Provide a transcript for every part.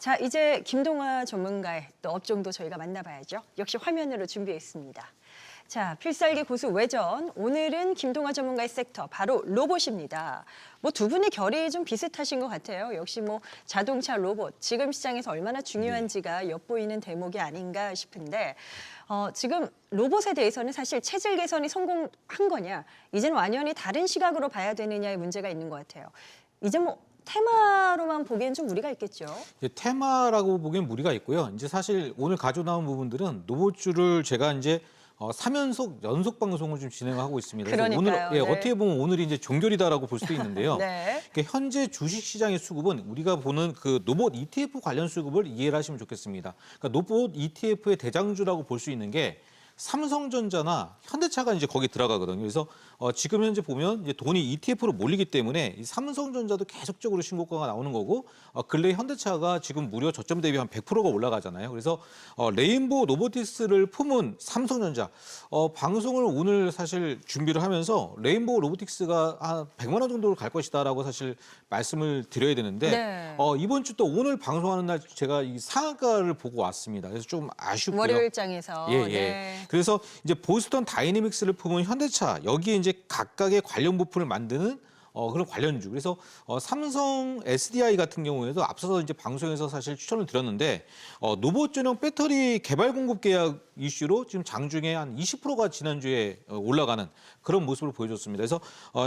자, 이제 김동화 전문가의 또 업종도 저희가 만나봐야죠. 역시 화면으로 준비했습니다. 자, 필살기 고수 외전. 오늘은 김동화 전문가의 섹터, 바로 로봇입니다. 뭐 두 분의 결이 좀 비슷하신 것 같아요. 역시 뭐 자동차 로봇, 지금 시장에서 얼마나 중요한지가 엿보이는 대목이 아닌가 싶은데, 지금 로봇에 대해서는 사실 체질 개선이 성공한 거냐, 이제는 완전히 다른 시각으로 봐야 되느냐의 문제가 있는 것 같아요. 이제 뭐 테마로만 보기엔 좀 무리가 있겠죠. 테마라고 보기엔 무리가 있고요. 이제 사실 오늘 가져 나온 부분들은 로봇주를 제가 이제 3연속 연속 방송을 좀 진행하고 있습니다. 그래서 오늘 그러니까요. 네. 어떻게 보면 오늘이 이제 종결이다라고 볼 수도 있는데요. 네. 그러니까 현재 주식 시장의 수급은 우리가 보는 그 로봇 ETF 관련 수급을 이해를 하시면 좋겠습니다. 그러니까 로봇 ETF의 대장주라고 볼 수 있는 게 삼성전자나 현대차가 이제 거기 들어가거든요. 그래서 지금 현재 보면 이제 돈이 ETF로 몰리기 때문에 이 삼성전자도 계속적으로 신고가가 나오는 거고, 근래 현대차가 지금 무려 저점 대비 한 100%가 올라가잖아요. 그래서 레인보우 로보틱스를 품은 삼성전자, 방송을 오늘 사실 준비를 하면서 레인보우 로보틱스가 한 100만 원 정도로 갈 것이다라고 사실 말씀을 드려야 되는데, 네. 이번 주 또 오늘 방송하는 날 제가 이 상한가를 보고 왔습니다. 그래서 좀 아쉽고요. 월요일장에서. 예, 예. 네. 그래서 이제 보스턴 다이내믹스를 품은 현대차, 여기에 이제 각각의 관련 부품을 만드는 그런 관련주. 그래서 삼성 SDI 같은 경우에도 앞서서 이제 방송에서 사실 추천을 드렸는데, 로봇 전용 배터리 개발 공급 계약 이슈로 지금 장중에 한 20%가 지난주에 올라가는 그런 모습을 보여줬습니다. 그래서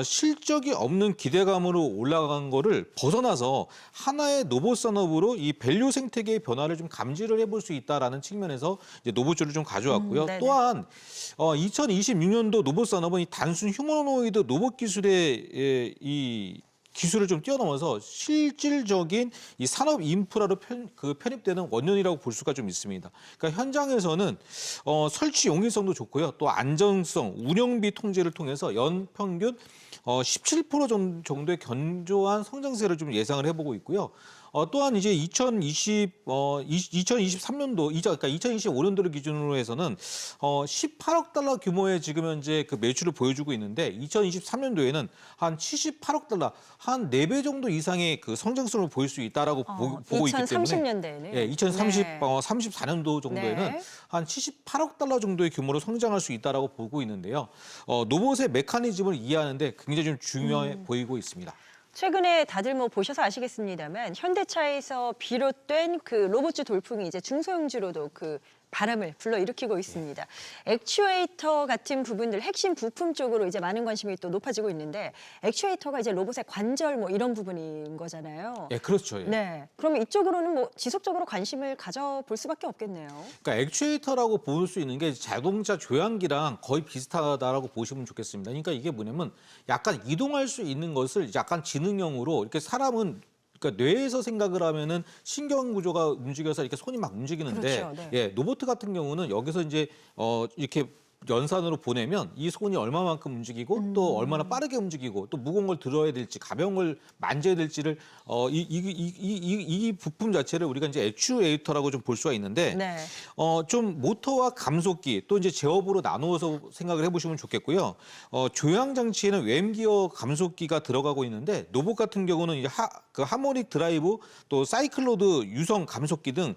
실적이 없는 기대감으로 올라간 거를 벗어나서 하나의 로봇 산업으로 이 밸류 생태계의 변화를 좀 감지를 해볼 수 있다라는 측면에서 이제 로봇주를 좀 가져왔고요. 네네. 또한 2026년도 로봇 산업은 이 단순 휴머노이드 로봇 기술의 이 기술을 좀 뛰어넘어서 실질적인 이 산업 인프라로 편입되는 원년이라고 볼 수가 좀 있습니다. 그러니까 현장에서는 설치 용이성도 좋고요. 또 안정성, 운영비 통제를 통해서 연평균 17% 정도의 견조한 성장세를 좀 예상을 해보고 있고요. 또한 이제 2023년도, 그러니까 2025년도를 기준으로 해서는 18억 달러 규모의 지금 현재 그 매출을 보여주고 있는데, 2023년도에는 한 78억 달러, 한 4배 정도 이상의 그 성장성을 보일 수 있다라고 보고 있기 때문에, 2030년대에는. 예, 34년도 정도에는 네. 한 78억 달러 정도의 규모로 성장할 수 있다라고 보고 있는데요. 로봇의 메커니즘을 이해하는데 굉장히 좀 중요해 보이고 있습니다. 최근에 다들 뭐 보셔서 아시겠습니다만, 현대차에서 비롯된 그 로봇주 돌풍이 이제 중소형주로도 그 바람을 불러일으키고 있습니다. 액추에이터 같은 부분들, 핵심 부품 쪽으로 이제 많은 관심이 또 높아지고 있는데, 액추에이터가 이제 로봇의 관절 뭐 이런 부분인 거잖아요. 예, 그렇죠. 예. 네. 그러면 이쪽으로는 뭐 지속적으로 관심을 가져볼 수밖에 없겠네요. 그러니까 액추에이터라고 볼 수 있는 게 자동차 조향기랑 거의 비슷하다라고 보시면 좋겠습니다. 그러니까 이게 뭐냐면 약간 이동할 수 있는 것을 약간 지능형으로, 이렇게 사람은 그러니까 뇌에서 생각을 하면은 신경 구조가 움직여서 이렇게 손이 막 움직이는데, 그렇죠, 네. 예, 로봇 같은 경우는 여기서 이제 이렇게 연산으로 보내면 이 손이 얼마만큼 움직이고 또 얼마나 빠르게 움직이고 또 무거운 걸 들어야 될지 가벼운 걸 만져야 될지를 이 부품 자체를 우리가 이제 액추에이터라고 좀 볼 수가 있는데, 네. 좀 모터와 감속기 또 이제 제어부로 나누어서 생각을 해보시면 좋겠고요. 조향 장치에는 웸기어 감속기가 들어가고 있는데, 로봇 같은 경우는 이제 그 하모닉 드라이브 또 사이클로드 유성 감속기 등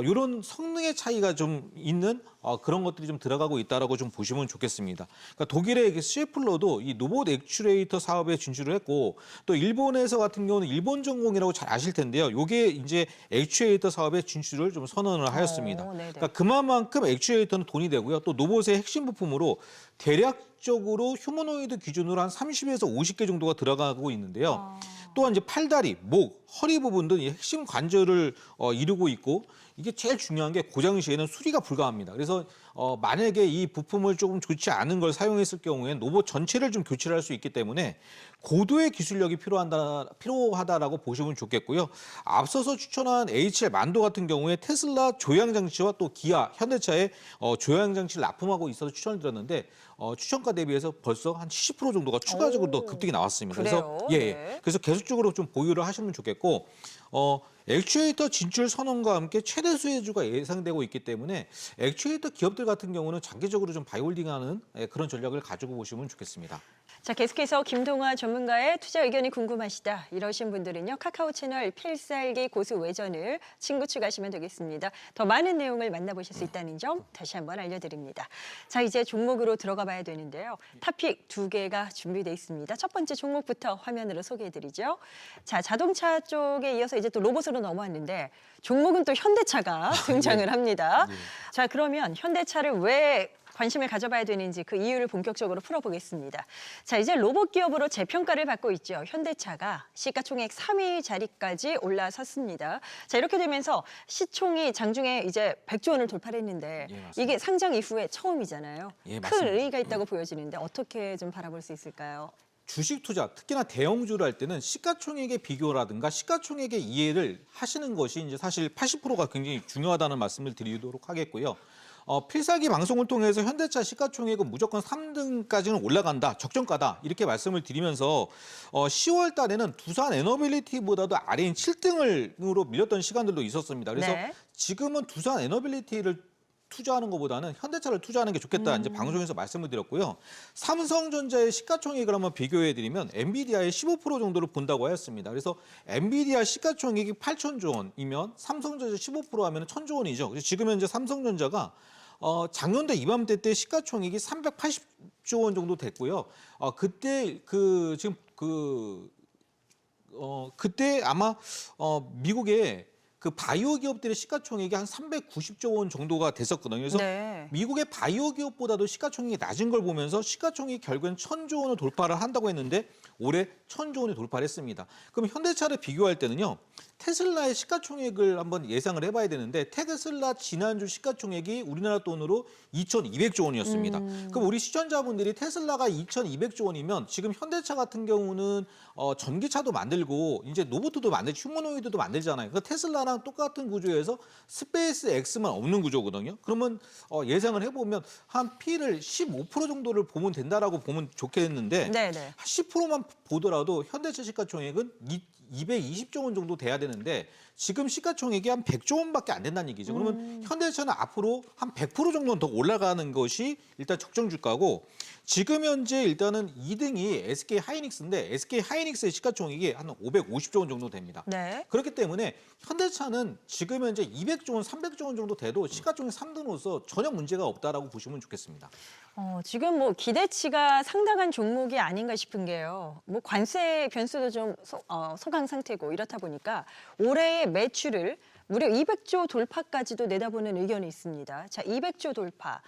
이런 성능의 차이가 좀 있는 그런 것들이 좀 들어가고 있다라고 좀 보시면 좋겠습니다. 그러니까 독일의 셰플러도 이 로봇 액추에이터 사업에 진출을 했고, 또 일본에서 같은 경우는 일본 전공이라고 잘 아실 텐데요. 요게 이제 액추에이터 사업에 진출을 좀 선언을 하였습니다. 네네. 그러니까 그만큼 액추에이터는 돈이 되고요. 또 로봇의 핵심 부품으로 대략적으로 휴머노이드 기준으로 한 30에서 50개 정도가 들어가고 있는데요. 또한 이제 팔다리, 목, 허리 부분 등 이 핵심 관절을 이루고 있고, 이게 제일 중요한 게 고장 시에는 수리가 불가합니다. 그래서 만약에 이 부품을 조금 좋지 않은 걸 사용했을 경우에는 로봇 전체를 좀 교체를 할 수 있기 때문에 고도의 기술력이 필요하다라고 보시면 좋겠고요. 앞서서 추천한 HL 만도 같은 경우에 테슬라 조향 장치와 또 기아, 현대차의 조향 장치를 납품하고 있어서 추천을 드렸는데, 추천가 대비해서 벌써 한 70% 정도가 추가적으로 더 급등이 나왔습니다. 그래요? 그래서 네. 그래서 계속적으로 좀 보유를 하시면 좋겠고, 액추에이터 진출 선언과 함께 최대 수혜주가 예상되고 있기 때문에 액추에이터 기업들 같은 경우는 장기적으로 좀 바이홀딩하는 그런 전략을 가지고 보시면 좋겠습니다. 자, 계속해서 김동화 전문가의 투자 의견이 궁금하시다 이러신 분들은요. 카카오 채널 필살기 고수 외전을 친구 추가하시면 되겠습니다. 더 많은 내용을 만나보실 수 있다는 점 다시 한번 알려드립니다. 자, 이제 종목으로 들어가 봐야 되는데요. 탑픽 2개가 준비되어 있습니다. 첫 번째 종목부터 화면으로 소개해드리죠. 자, 자동차 쪽에 이어서 이제 또 로봇으로 넘어왔는데 종목은 또 현대차가 등장을 합니다. 자, 그러면 현대차를 왜 관심을 가져봐야 되는지 그 이유를 본격적으로 풀어보겠습니다. 자, 이제 로봇 기업으로 재평가를 받고 있죠. 현대차가 시가총액 3위 자리까지 올라섰습니다. 자, 이렇게 되면서 시총이 장중에 이제 100조 원을 돌파를 했는데 이게 상장 이후에 처음이잖아요. 예, 큰 맞습니다. 의의가 있다고 보여지는데 어떻게 좀 바라볼 수 있을까요? 주식 투자, 특히나 대형주를 할 때는 시가총액의 비교라든가 시가총액의 이해를 하시는 것이 이제 사실 80%가 굉장히 중요하다는 말씀을 드리도록 하겠고요. 필살기 방송을 통해서 현대차 시가총액은 무조건 3등까지는 올라간다, 적정가다 이렇게 말씀을 드리면서 10월 달에는 두산 에너빌리티보다도 아래인 7등으로 밀렸던 시간들도 있었습니다. 그래서 네. 지금은 두산 에너빌리티를 투자하는 것보다는 현대차를 투자하는 게 좋겠다 이제 방송에서 말씀을 드렸고요. 삼성전자의 시가총액을 한번 비교해드리면 엔비디아의 15% 정도를 본다고 하였습니다. 그래서 엔비디아 시가총액이 8천조 원이면 삼성전자 15%하면 1,000조 원이죠. 그래서 지금 현재 삼성전자가 작년도 이맘때 때 시가총액이 380조 원 정도 됐고요. 그때 그때 아마 미국의 그 바이오 기업들의 시가총액이 한 390조 원 정도가 됐었거든요. 그래서 네. 미국의 바이오 기업보다도 시가총액이 낮은 걸 보면서 시가총액이 결국엔 1,000조 원을 돌파를 한다고 했는데 올해 1,000조 원이 돌파를 했습니다. 그럼 현대차를 비교할 때는요. 테슬라의 시가총액을 한번 예상을 해봐야 되는데 테슬라 지난주 시가총액이 우리나라 돈으로 2,200조 원이었습니다. 그럼 우리 시청자분들이 테슬라가 2,200조 원이면 지금 현대차 같은 경우는 전기차도 만들고 이제 로봇도 만들고 휴머노이드도 만들잖아요. 그 테슬라랑 똑같은 구조에서 스페이스 X만 없는 구조거든요. 그러면 예상을 해보면 한 P를 15% 정도를 보면 된다라고 보면 좋겠는데 네네. 10%만 보더라도 현대차 시가총액은 220조 원 정도 돼야 되는데 지금 시가총액이 한 100조 원밖에 안 된다는 얘기죠. 그러면 현대차는 앞으로 한 100% 정도는 더 올라가는 것이 일단 적정 주가고 지금 현재 일단은 2등이 SK 하이닉스인데 SK 하이닉스의 시가총액이 한 550조 원 정도 됩니다. 네. 그렇기 때문에 현대차는 지금 현재 200조 원, 300조 원 정도 돼도 시가총액 3등으로서 전혀 문제가 없다라고 보시면 좋겠습니다. 지금 뭐 기대치가 상당한 종목이 아닌가 싶은 게요. 뭐 관세 변수도 좀 소강 상태고 이렇다 보니까 올해의 매출을 무려 200조 돌파까지도 내다보는 의견이 있습니다. 자, 200조 돌파.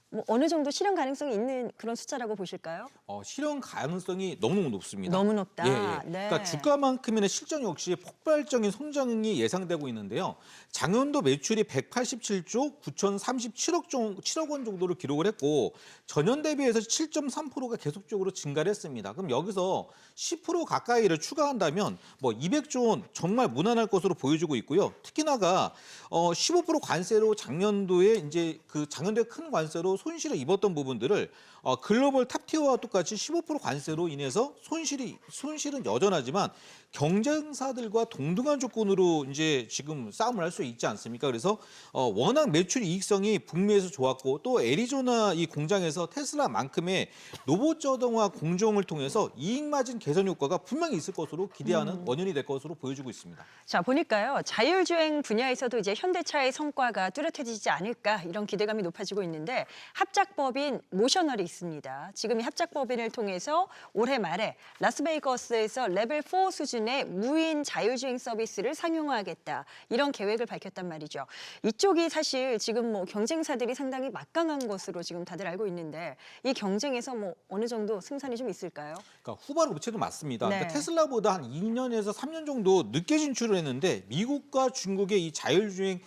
뭐 어느 정도 실현 가능성이 있는 그런 숫자라고 보실까요? 실현 가능성이 너무너무 높습니다. 너무 높다. 예. 네. 그러니까 주가만큼이나 실적 역시 폭발적인 성장이 예상되고 있는데요. 작년도 매출이 187조 9,037억 원 정도를 기록을 했고 전년 대비해서 7.3%가 계속적으로 증가를 했습니다. 그럼 여기서 10% 가까이를 추가한다면 뭐 200조 원 정말 무난할 것으로 보여지고 있고요. 특히나가 15% 관세로 작년도에 이제 그 작년도에 큰 관세로 손실을 입었던 부분들을 글로벌 탑티어와 똑같이 15% 관세로 인해서 손실은 여전하지만 경쟁사들과 동등한 조건으로 이제 지금 싸움을 할 수 있지 않습니까? 그래서 워낙 매출 이익성이 북미에서 좋았고 또 애리조나 이 공장에서 테슬라만큼의 로봇 자동화 공정을 통해서 이익 마진 개선 효과가 분명히 있을 것으로 기대하는 원인이 될 것으로 보여지고 있습니다. 자, 보니까요. 자율주행 분야에서도 이제 현대차의 성과가 뚜렷해지지 않을까 이런 기대감이 높아지고 있는데 합작법인 모셔널이 있습니다. 지금 이 합작법인을 통해서 올해 말에 라스베이거스에서 레벨 4 수준의 무인 자율주행 서비스를 상용화하겠다. 이런 계획을 밝혔단 말이죠. 이쪽이 사실 지금 뭐 경쟁사들이 상당히 막강한 것으로 지금 다들 알고 있는데 이 경쟁에서 뭐 어느 정도 승산이 좀 있을까요? 그러니까 후발 업체도 맞습니다. 네. 그러니까 테슬라보다 한 2년에서 3년 정도 늦게 진출을 했는데 미국과 중국의 이 자율주행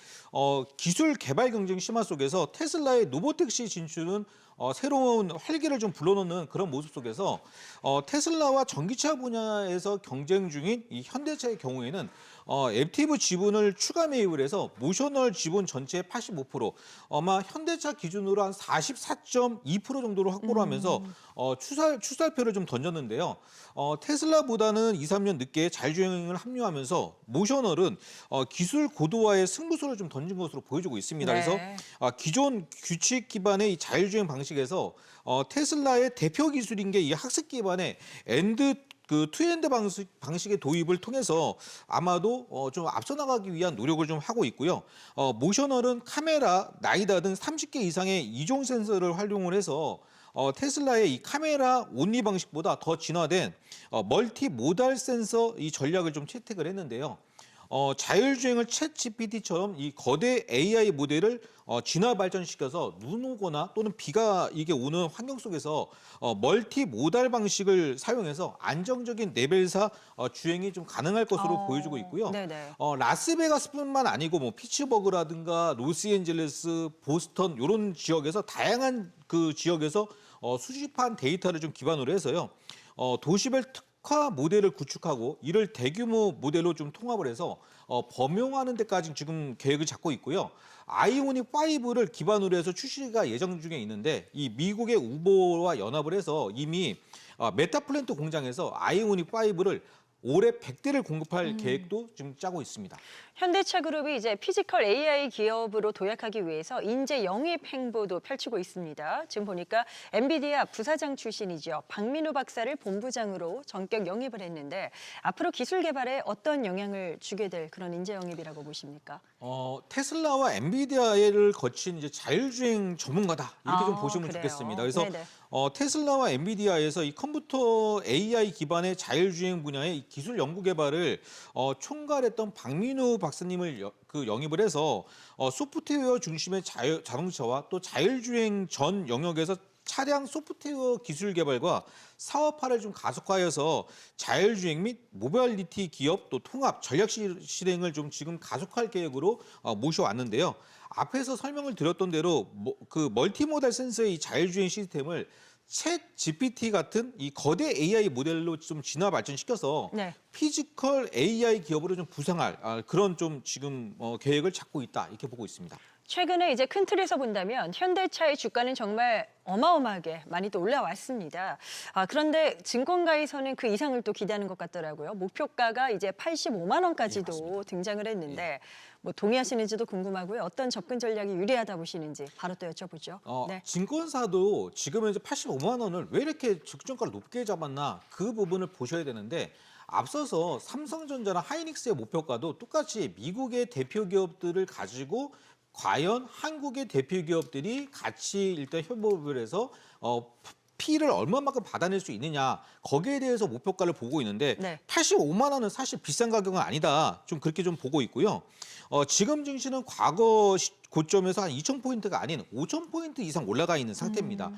기술 개발 경쟁 심화 속에서 테슬라의 로보택시 진출은 새로운 활기를 좀 불러넣는 그런 모습 속에서 테슬라와 전기차 분야에서 경쟁 중인 이 현대차의 경우에는 액티브 지분을 추가 매입을 해서 모셔널 지분 전체의 85%, 아마 현대차 기준으로 한 44.2% 정도로 확보를 하면서 추살표를 좀 던졌는데요. 테슬라보다는 2, 3년 늦게 자율주행을 합류하면서 모셔널은 기술 고도화의 승부수를 좀 던진 것으로 보여지고 있습니다. 네. 그래서 기존 규칙 기반의 이 자율주행 방식 방식에서 테슬라의 대표 기술인 게 이 학습 기반의 투엔드 방식의 도입을 통해서 아마도 좀 앞서 나가기 위한 노력을 좀 하고 있고요. 모셔널은 카메라, 나이다 등 30개 이상의 이종 센서를 활용을 해서 테슬라의 이 카메라 온리 방식보다 더 진화된 멀티 모달 센서 이 전략을 좀 채택을 했는데요. 자율주행을 챗 GPT처럼 이 거대 AI 모델을 진화 발전시켜서 눈 오거나 또는 비가 이게 오는 환경 속에서 멀티 모달 방식을 사용해서 안정적인 레벨 4 주행이 좀 가능할 것으로 보여지고 있고요. 네네. 라스베가스뿐만 아니고 뭐 피츠버그라든가 로스앤젤레스, 보스턴 이런 지역에서 다양한 그 지역에서 수집한 데이터를 좀 기반으로 해서요. 도시별 특화 모델을 구축하고 이를 대규모 모델로 좀 통합을 해서 범용하는 데까지 지금 계획을 잡고 있고요. 아이오닉 5를 기반으로 해서 출시가 예정 중에 있는데 이 미국의 우버와 연합을 해서 이미 메타플랜트 공장에서 아이오닉 5를 올해 100대를 공급할 계획도 지금 짜고 있습니다. 현대차 그룹이 이제 피지컬 AI 기업으로 도약하기 위해서 인재 영입 행보도 펼치고 있습니다. 지금 보니까 엔비디아 부사장 출신이죠. 박민우 박사를 본부장으로 전격 영입을 했는데 앞으로 기술 개발에 어떤 영향을 주게 될 그런 인재 영입이라고 보십니까? 테슬라와 엔비디아를 거친 이제 자율주행 전문가다 이렇게 좀 보시면 그래요. 좋겠습니다. 그래서 네네. 테슬라와 엔비디아에서 이 컴퓨터 AI 기반의 자율주행 분야의 이 기술 연구 개발을 총괄했던 박민우 박사님을 영입을 해서 소프트웨어 중심의 자동차와 또 자율주행 전 영역에서 차량 소프트웨어 기술 개발과 사업화를 좀 가속화해서 자율주행 및 모빌리티 기업 또 통합 전략 실행을 좀 지금 가속할 계획으로 모셔왔는데요. 앞에서 설명을 드렸던 대로 그 멀티모달 센서의 이 자율주행 시스템을 챗 GPT 같은 이 거대 AI 모델로 좀 진화 발전시켜서 네. 피지컬 AI 기업으로 좀 부상할 그런 좀 지금 계획을 잡고 있다 이렇게 보고 있습니다. 최근에 이제 큰 틀에서 본다면 현대차의 주가는 정말 어마어마하게 많이 또 올라왔습니다. 그런데 증권가에서는 그 이상을 또 기대하는 것 같더라고요. 목표가가 이제 85만 원까지도 등장을 했는데 뭐 동의하시는지도 궁금하고요. 어떤 접근 전략이 유리하다 보시는지 바로 또 여쭤보죠. 네. 증권사도 지금 이제 85만 원을 왜 이렇게 적정가를 높게 잡았나 그 부분을 보셔야 되는데 앞서서 삼성전자나 하이닉스의 목표가도 똑같이 미국의 대표 기업들을 가지고 과연 한국의 대표 기업들이 같이 일단 협업을 해서 피를 얼마만큼 받아낼 수 있느냐 거기에 대해서 목표가를 보고 있는데 네. 85만 원은 사실 비싼 가격은 아니다. 좀 그렇게 좀 보고 있고요. 지금 증시는 과거 고점에서 한 2,000포인트가 아닌 5,000포인트 이상 올라가 있는 상태입니다.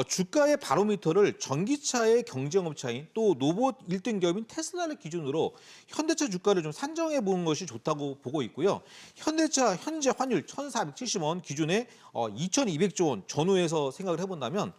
주가의 바로미터를 전기차의 경쟁업체인 또 로봇 1등 기업인 테슬라를 기준으로 현대차 주가를 좀 산정해 보는 것이 좋다고 보고 있고요. 현대차 현재 환율 1,470원 기준에 2,200조 원 전후에서 생각을 해본다면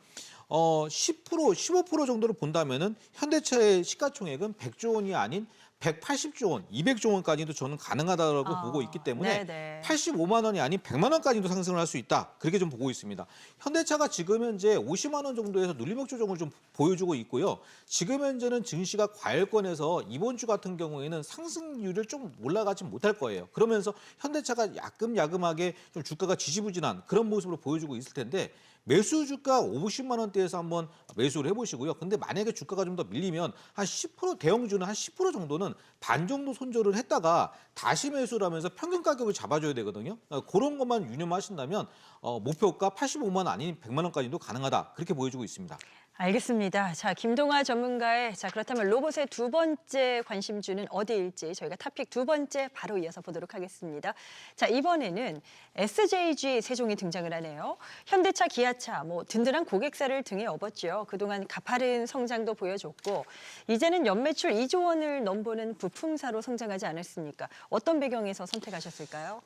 10%, 15% 정도를 본다면은 현대차의 시가총액은 100조 원이 아닌 180조 원, 200조 원까지도 저는 가능하다고 보고 있기 때문에 네네. 85만 원이 아닌 100만 원까지도 상승을 할 수 있다. 그렇게 좀 보고 있습니다. 현대차가 지금 현재 50만 원 정도에서 눌림목 조정을 좀 보여주고 있고요. 지금 현재는 증시가 과열권에서 이번 주 같은 경우에는 상승률을 좀 올라가지 못할 거예요. 그러면서 현대차가 야금야금하게 좀 주가가 지지부진한 그런 모습으로 보여주고 있을 텐데 매수 주가 50만 원대에서 한번 매수를 해보시고요. 근데 만약에 주가가 좀 더 밀리면 한 10% 대형주는 한 10% 정도는 반 정도 손절을 했다가 다시 매수를 하면서 평균 가격을 잡아줘야 되거든요. 그런 것만 유념하신다면 목표가 85만 원 아닌 100만 원까지도 가능하다. 그렇게 보여주고 있습니다. 알겠습니다. 자, 김동아 전문가의 그렇다면 로봇의 두 번째 관심주는 어디일지 저희가 탑픽 두 번째 바로 이어서 보도록 하겠습니다. 자, 이번에는 SJG 세종이 등장을 하네요. 현대차, 기아차, 든든한 고객사를 등에 업었죠. 그동안 가파른 성장도 보여줬고 이제는 연매출 2조 원을 넘보는 부품사로 성장하지 않았습니까? 어떤 배경에서 선택하셨을까요?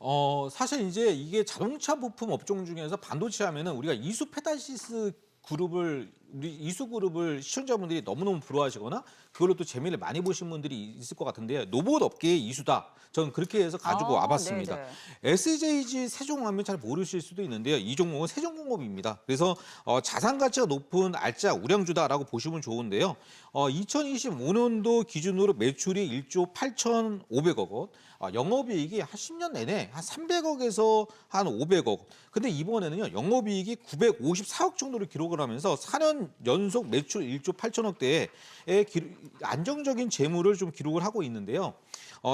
사실 이제 이게 자동차 부품 업종 중에서 반도체 하면은 우리가 이수 페달시스 그룹을 우리 이수그룹을 시청자분들이 너무너무 부러워하시거나 그걸로 또 재미를 많이 보신 분들이 있을 것 같은데요. 로봇 업계의 이수다. 저는 그렇게 해서 가지고 와봤습니다. 네네. SJG 세종하면 잘 모르실 수도 있는데요. 이 종목은 세종공업입니다. 그래서 자산 가치가 높은 알짜 우량주다라고 보시면 좋은데요. 2025년도 기준으로 매출이 1조 8,500억 원, 영업이익이 한 10년 내내 한 300억에서 한 500억. 근데 이번에는요, 영업이익이 954억 정도를 기록을 하면서 4년 연속 매출 1조 8천억대의 안정적인 재물을 좀 기록을 하고 있는데요.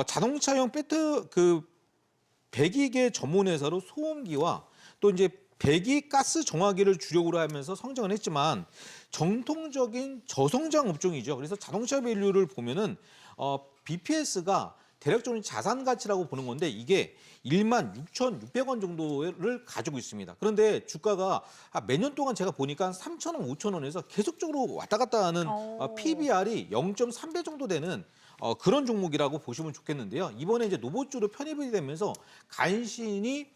자동차용 배기계 전문 회사로 소음기와 또 이제 배기 가스 정화기를 주력으로 하면서 성장을 했지만 정통적인 저성장 업종이죠. 그래서 자동차 밸류를 보면은 BPS가 대략적인 자산 가치라고 보는 건데 이게 16,600원 정도를 가지고 있습니다. 그런데 주가가 몇 년 동안 제가 보니까 3,000원, 5,000원에서 계속적으로 왔다 갔다 하는 PBR이 0.3배 정도 되는 그런 종목이라고 보시면 좋겠는데요. 이번에 이제 노보주로 편입이 되면서 간신히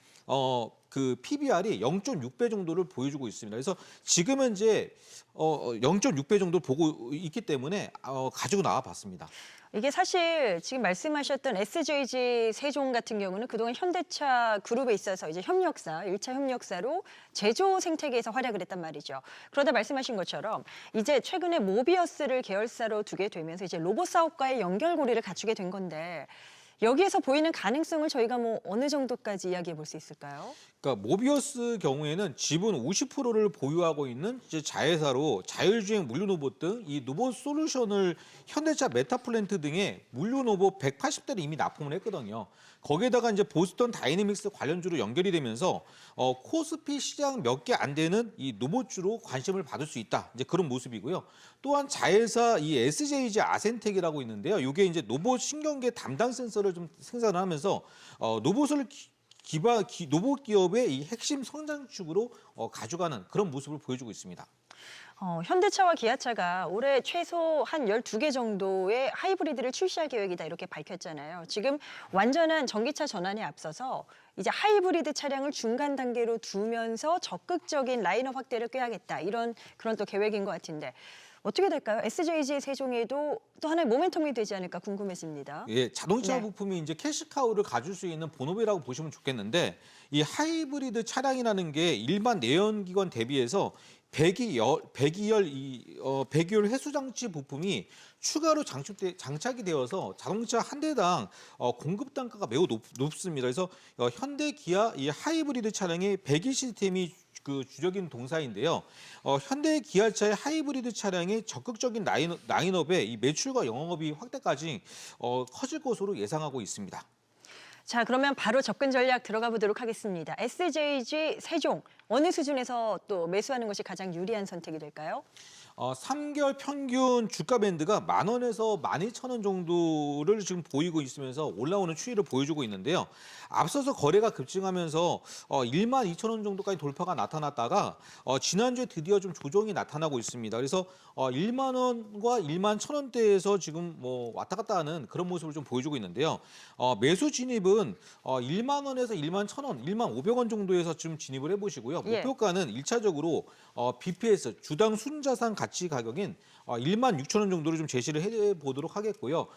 그 PBR이 0.6배 정도를 보여주고 있습니다. 그래서 지금 현재 0.6배 정도 보고 있기 때문에 가지고 나와 봤습니다. 이게 사실 지금 말씀하셨던 SJG 세종 같은 경우는 그동안 현대차 그룹에 있어서 이제 협력사, 1차 협력사로 제조 생태계에서 활약을 했단 말이죠. 그러다 말씀하신 것처럼 이제 최근에 모비어스를 계열사로 두게 되면서 이제 로봇 사업과의 연결고리를 갖추게 된 건데 여기에서 보이는 가능성을 저희가 뭐 어느 정도까지 이야기해 볼 수 있을까요? 그러니까 모비어스 경우에는 지분 50%를 보유하고 있는 이제 자회사로 자율주행 물류 로봇 등 이 로봇 솔루션을 현대차 메타플랜트 등의 물류 로봇 180대를 이미 납품을 했거든요. 거기에다가 이제 보스턴 다이내믹스 관련주로 연결이 되면서 코스피 시장 몇 개 안 되는 이 로봇주로 관심을 받을 수 있다. 이제 그런 모습이고요. 또한 자회사 이 SJG 아센텍이라고 있는데요. 이게 이제 로봇 신경계 담당 센서를 좀 생산을 하면서 로봇을 로봇 기업의 이 핵심 성장축으로 가져가는 그런 모습을 보여주고 있습니다. 현대차와 기아차가 올해 최소 한 12개 정도의 하이브리드를 출시할 계획이다 이렇게 밝혔잖아요. 지금 완전한 전기차 전환에 앞서서 이제 하이브리드 차량을 중간 단계로 두면서 적극적인 라인업 확대를 꾀하겠다. 그런 또 계획인 것 같은데 어떻게 될까요? SJG 세종에도 또 하나의 모멘텀이 되지 않을까 궁금해집니다. 예, 자동차 네. 부품이 이제 캐시카우를 가질 수 있는 본업이라고 보시면 좋겠는데 이 하이브리드 차량이라는 게 일반 내연기관 대비해서 배기열 해수 장치 부품이 추가로 장착이 되어서 자동차 한 대당 공급 단가가 매우 높습니다. 그래서 현대 기아 이 하이브리드 차량의 배기 시스템이 그 주력인 동사인데요. 현대 기아차의 하이브리드 차량의 적극적인 라인업에 이 매출과 영업이 확대까지 커질 것으로 예상하고 있습니다. 자, 그러면 바로 접근 전략 들어가 보도록 하겠습니다. SJG 세종 어느 수준에서 또 매수하는 것이 가장 유리한 선택이 될까요? 3개월 평균 주가 밴드가 10,000원에서 12,000원 정도를 지금 보이고 있으면서 올라오는 추이를 보여주고 있는데요. 앞서서 거래가 급증하면서 12,000원 정도까지 돌파가 나타났다가 지난주에 드디어 좀 조정이 나타나고 있습니다. 그래서 10,000원과 11,000원대에서 지금 뭐 왔다 갔다 하는 그런 모습을 좀 보여주고 있는데요. 매수 진입은 10,000원에서 11,000원, 15,000원 정도에서 지금 진입을 해보시고요. 예. 목표가는 1차적으로 BPS 주당 순자산 가치 가격인 16,000원 정도를 좀 제시를 해보도록 하겠고요.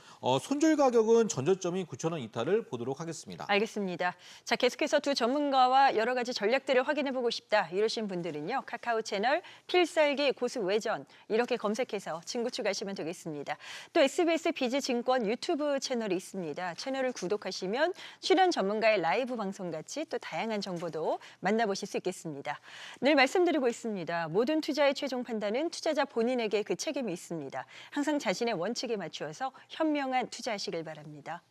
손절 가격은 전저점인 9,000원 이탈을 보도록 하겠습니다. 알겠습니다. 자, 계속해서 두 전문가와 여러 가지 전략들을 확인해보고 싶다 이러신 분들은요. 카카오 채널 필살기 고수 외전 이렇게 검색해서 친구 추가하시면 되겠습니다. 또 SBS 비즈증권 유튜브 채널이 있습니다. 채널을 구독하시면 출연 전문가의 라이브 방송 같이 또 다양한 정보도 만나보실 수 있겠습니다. 늘 말씀드리고 있습니다. 모든 투자의 최종 판단은 투자자 본인에게 그 책임이 있습니다. 항상 자신의 원칙에 맞추어서 현명한 투자하시길 바랍니다.